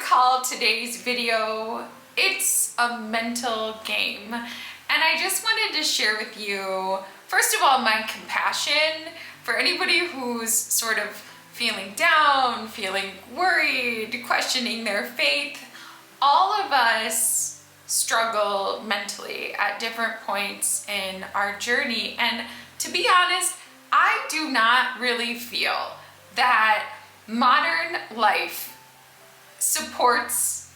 call today's video, It's a Mental Game. And I just wanted to share with you, first of all, my compassion for anybody who's sort of feeling down, feeling worried, questioning their faith. All of us struggle mentally at different points in our journey. And to be honest, I do not really feel that modern life supports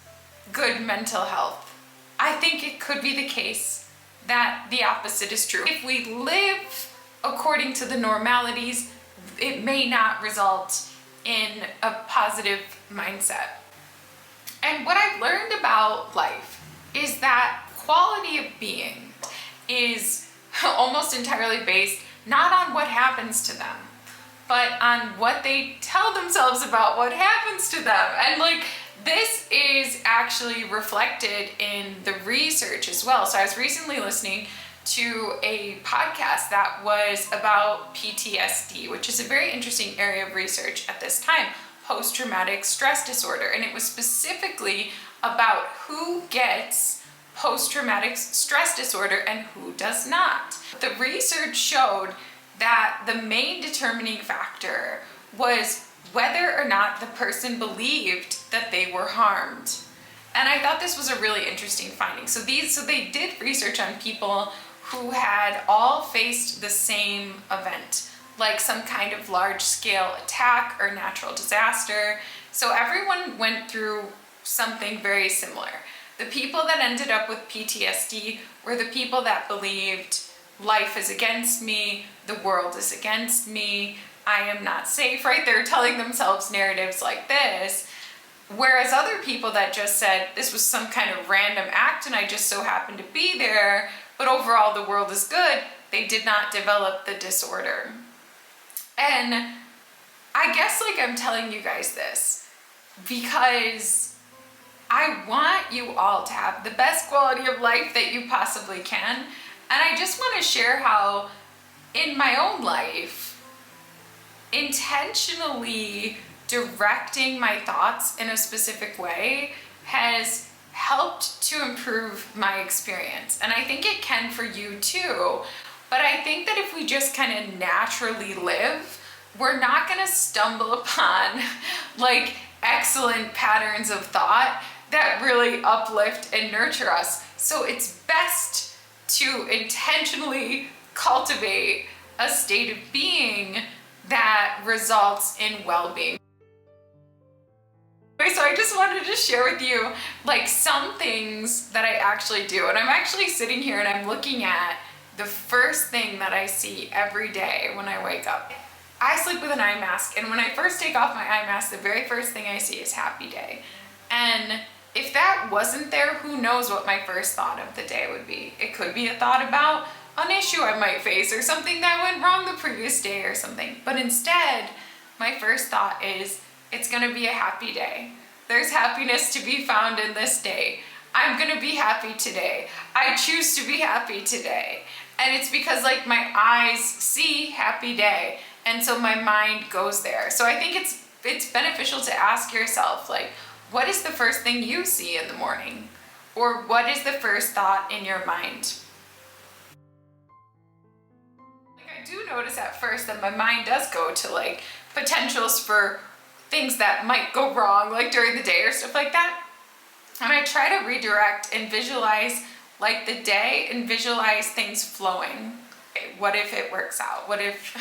good mental health. I think it could be the case that the opposite is true. If we live according to the normalities, it may not result in a positive mindset. And what I've learned about life is that quality of being is almost entirely based not on what happens to them, but on what they tell themselves about what happens to them. And like, this is actually reflected in the research as well. So I was recently listening to a podcast that was about PTSD, which is a very interesting area of research at this time, post-traumatic stress disorder. And it was specifically about who gets post-traumatic stress disorder and who does not. The research showed that the main determining factor was whether or not the person believed that they were harmed. And I thought this was a really interesting finding. So they did research on people who had all faced the same event, like some kind of large-scale attack or natural disaster. So everyone went through something very similar. The people that ended up with PTSD were the people that believed life is against me, the world is against me, I am not safe, right? They're telling themselves narratives like this. Whereas other people that just said this was some kind of random act and I just so happened to be there, but overall the world is good, they did not develop the disorder. And I guess like I'm telling you guys this because I want you all to have the best quality of life that you possibly can. And I just want to share how in my own life, intentionally directing my thoughts in a specific way has helped to improve my experience. And I think it can for you too. But I think that if we just kind of naturally live, we're not going to stumble upon like excellent patterns of thought that really uplift and nurture us. So it's best to intentionally cultivate a state of being that results in well-being. So I just wanted to share with you like some things that I actually do. And I'm actually sitting here and I'm looking at the first thing that I see every day when I wake up. I sleep with an eye mask, and when I first take off my eye mask, the very first thing I see is happy day. And if that wasn't there, who knows what my first thought of the day would be. It could be a thought about an issue I might face or something that went wrong the previous day or something. But instead, my first thought is, it's gonna be a happy day. There's happiness to be found in this day. I'm gonna be happy today. I choose to be happy today. And it's because like my eyes see happy day, and so my mind goes there. So I think it's beneficial to ask yourself, like, what is the first thing you see in the morning? Or what is the first thought in your mind? Like, I do notice at first that my mind does go to like potentials for things that might go wrong, like during the day or stuff like that. And I try to redirect and visualize like the day and visualize things flowing. Okay, what if it works out? What if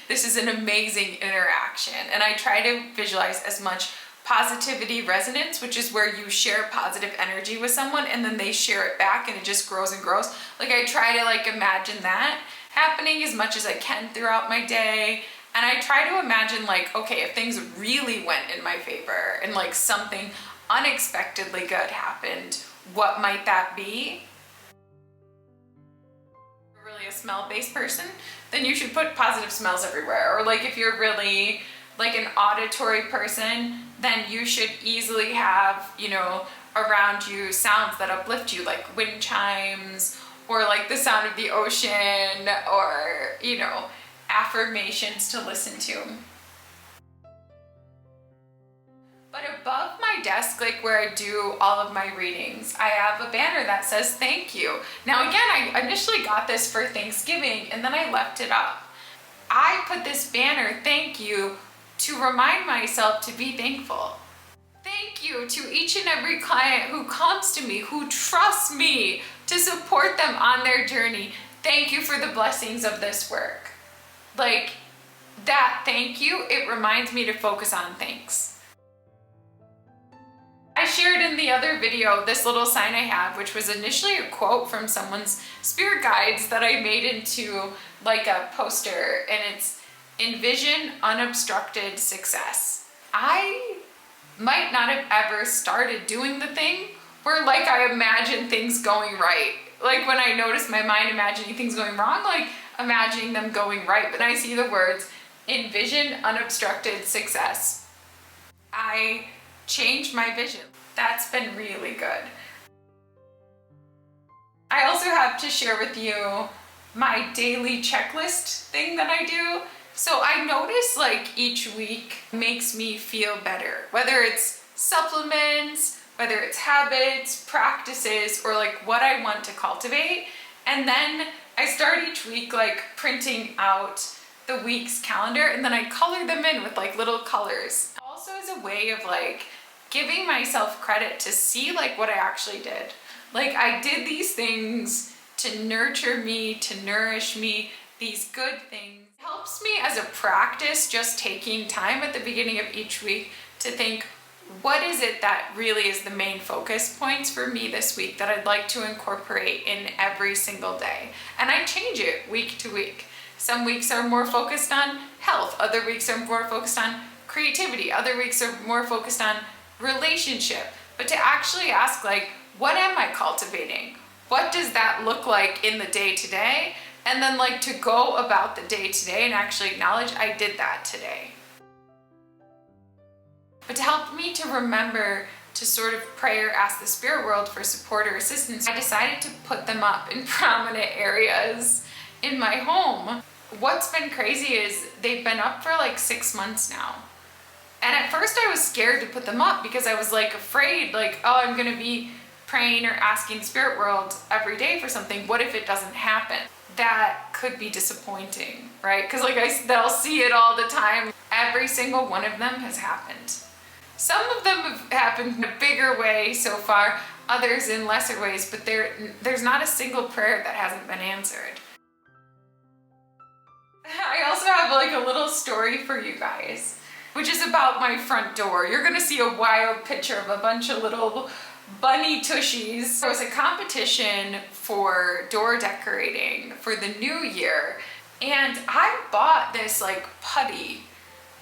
this is an amazing interaction? And I try to visualize as much positivity resonance, which is where you share positive energy with someone and then they share it back and it just grows and grows. Like I try to like imagine that happening as much as I can throughout my day. And I try to imagine like, okay, if things really went in my favor and like something unexpectedly good happened, what might that be? If you're really a smell-based person, then you should put positive smells everywhere. Or like if you're really like an auditory person, then you should easily have, you know, around you sounds that uplift you, like wind chimes or like the sound of the ocean or, you know, affirmations to listen to. But But above my desk, like where I do all of my readings, I have a banner that says thank you. Now again, I initially got this for Thanksgiving and then I left it up. I put this banner, thank you, to remind myself to be thankful. Thank you to each and every client who comes to me, who trusts me to support them on their journey. Thank you for the blessings of this work. Like that thank you, it reminds me to focus on thanks. I shared in the other video this little sign I have, which was initially a quote from someone's spirit guides that I made into like a poster, and it's envision unobstructed success. I might not have ever started doing the thing where like I imagine things going right. Like when I notice my mind imagining things going wrong, like imagining them going right. But I see the words envision unobstructed success. I changed my vision. That's been really good. I also have to share with you my daily checklist thing that I do. So I notice like each week makes me feel better, whether it's supplements, whether it's habits, practices, or like what I want to cultivate. And then I start each week like printing out the week's calendar, and then I color them in with like little colors. Also as a way of like giving myself credit to see like what I actually did. Like I did these things to nurture me, to nourish me, these good things. It helps me as a practice just taking time at the beginning of each week to think, what is it that really is the main focus points for me this week that I'd like to incorporate in every single day? And I change it week to week. Some weeks are more focused on health, other weeks are more focused on creativity, other weeks are more focused on relationship. But to actually ask like, what am I cultivating? What does that look like in the day to day? And then like to go about the day to day and actually acknowledge I did that today. But to help me to remember to sort of pray or ask the spirit world for support or assistance, I decided to put them up in prominent areas in my home. What's been crazy is they've been up for like 6 months now. And at first I was scared to put them up because I was like afraid, like, oh, I'm gonna be praying or asking the spirit world every day for something. What if it doesn't happen? That could be disappointing, right? Because like they'll see it all the time. Every single one of them has happened. Some of them have happened in a bigger way so far, others in lesser ways, but there's not a single prayer that hasn't been answered. I also have like a little story for you guys, which is about my front door. You're gonna see a wild picture of a bunch of little bunny tushies. There was a competition for door decorating for the new year, and I bought this like putty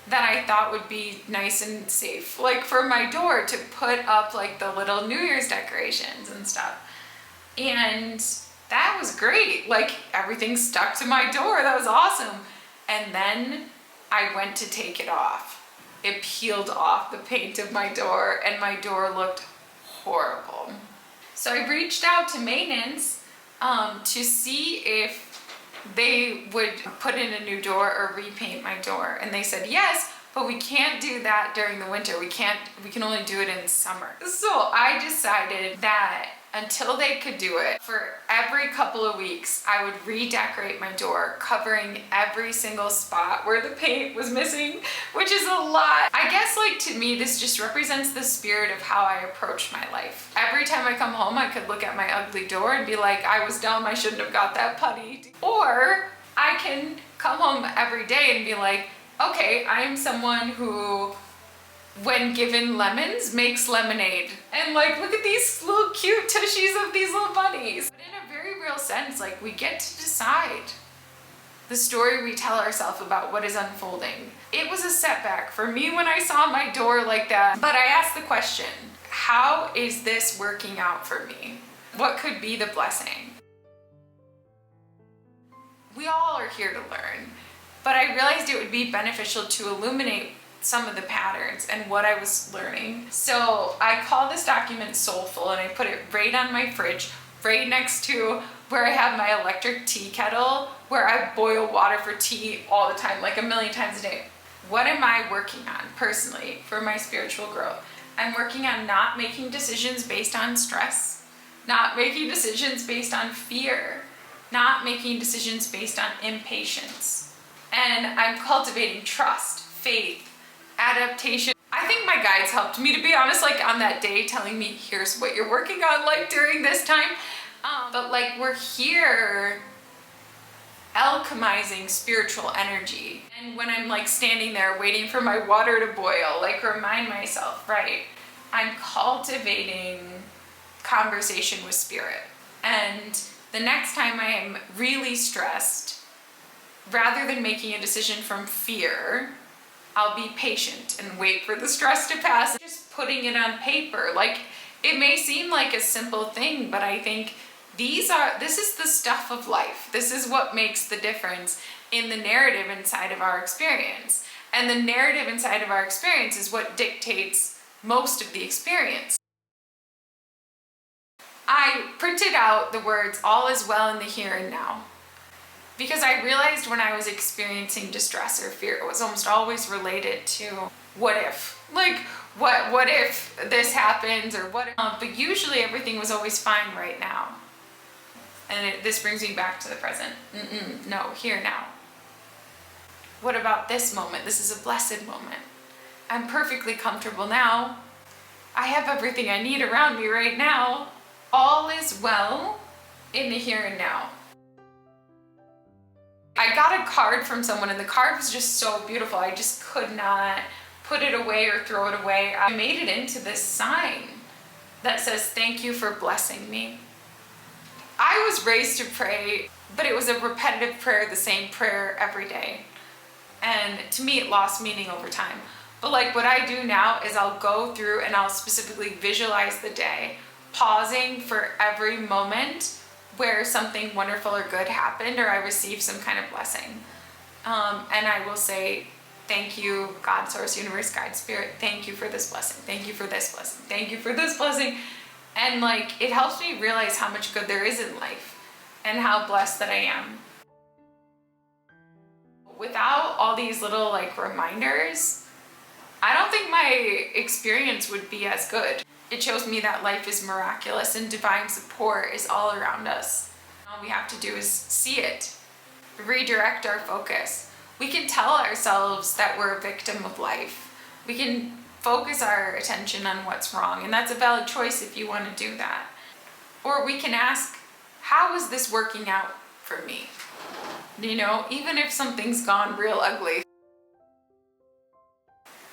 that I thought would be nice and safe, like for my door to put up like the little New Year's decorations and stuff. And that was great. Like everything stuck to my door. That was awesome. And then I went to take it off. It peeled off the paint of my door and my door looked horrible. So I reached out to maintenance to see if they would put in a new door or repaint my door. And they said, yes, but we can't do that during the winter. We can only do it in summer. So I decided that until they could do it, for every couple of weeks, I would redecorate my door, covering every single spot where the paint was missing, which is a lot. I guess like to me, this just represents the spirit of how I approach my life. Every time I come home, I could look at my ugly door and be like, I was dumb, I shouldn't have got that putty. Or I can come home every day and be like, okay, I'm someone who, when given lemons, makes lemonade. And like, look at these little cute tushies of these little bunnies. But in a very real sense, like we get to decide the story we tell ourselves about what is unfolding. It was a setback for me when I saw my door like that. But I asked the question, how is this working out for me? What could be the blessing? We all are here to learn, but I realized it would be beneficial to illuminate some of the patterns and what I was learning. So I call this document Soulful, and I put it right on my fridge, right next to where I have my electric tea kettle, where I boil water for tea all the time, like a million times a day. What am I working on personally for my spiritual growth? I'm working on not making decisions based on stress, not making decisions based on fear, not making decisions based on impatience. And I'm cultivating trust, faith, adaptation. I think my guides helped me, to be honest, like on that day telling me, here's what you're working on like during this time. But like we're here alchemizing spiritual energy. And when I'm like standing there waiting for my water to boil, like remind myself, right, I'm cultivating conversation with spirit. And the next time I am really stressed, rather than making a decision from fear, I'll be patient and wait for the stress to pass. Just putting it on paper, like it may seem like a simple thing, but I think this is the stuff of life. This is what makes the difference in the narrative inside of our experience. And the narrative inside of our experience is what dictates most of the experience. I printed out the words, all is well in the here and now, because I realized when I was experiencing distress or fear, it was almost always related to what if, like what if this happens, or what if, but usually everything was always fine right now. And this brings me back to the present. No, here now. What about this moment? This is a blessed moment. I'm perfectly comfortable now. I have everything I need around me right now. All is well in the here and now. I got a card from someone and the card was just so beautiful. I just could not put it away or throw it away. I made it into this sign that says, thank you for blessing me. I was raised to pray, but it was a repetitive prayer, the same prayer every day. And to me, it lost meaning over time. But like what I do now is I'll go through and I'll specifically visualize the day, pausing for every moment where something wonderful or good happened or I received some kind of blessing. And I will say, thank you, God, Source, Universe, Guide, Spirit. Thank you for this blessing. Thank you for this blessing. Thank you for this blessing. And like, it helps me realize how much good there is in life and how blessed that I am. Without all these little like reminders, I don't think my experience would be as good. It shows me that life is miraculous and divine support is all around us. All we have to do is see it, redirect our focus. We can tell ourselves that we're a victim of life. We can focus our attention on what's wrong, and that's a valid choice if you want to do that. Or we can ask, how is this working out for me? You know, even if something's gone real ugly.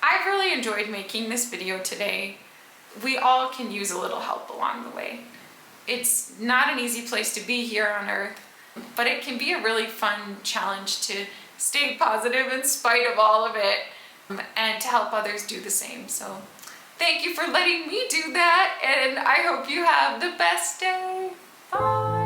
I've really enjoyed making this video today. We all can use a little help along the way. It's not an easy place to be here on Earth, but it can be a really fun challenge to stay positive in spite of all of it, and to help others do the same. So thank you for letting me do that, and I hope you have the best day. Bye.